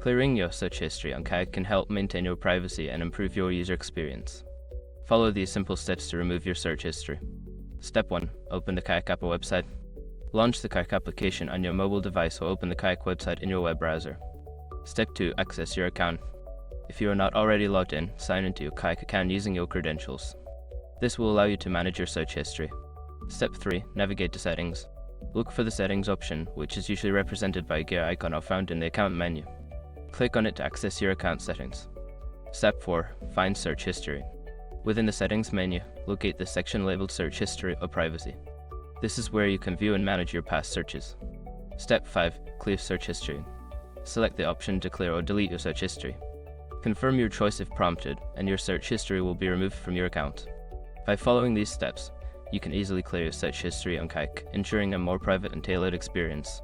Clearing your search history on Kayak can help maintain your privacy and improve your user experience. Follow these simple steps to remove your search history. Step 1. Open the Kayak app or website. Launch the Kayak application on your mobile device or open the Kayak website in your web browser. Step 2. Access your account. If you are not already logged in, sign into your Kayak account using your credentials. This will allow you to manage your search history. Step 3. Navigate to settings. Look for the settings option, which is usually represented by a gear icon or found in the account menu. Click on it to access your account settings. Step 4. Find search history. Within the settings menu, locate the section labeled search history or privacy. This is where you can view and manage your past searches. Step 5. Clear search history. Select the option to clear or delete your search history. Confirm your choice if prompted, and your search history will be removed from your account. By following these steps, you can easily clear your search history on Kayak, ensuring a more private and tailored experience.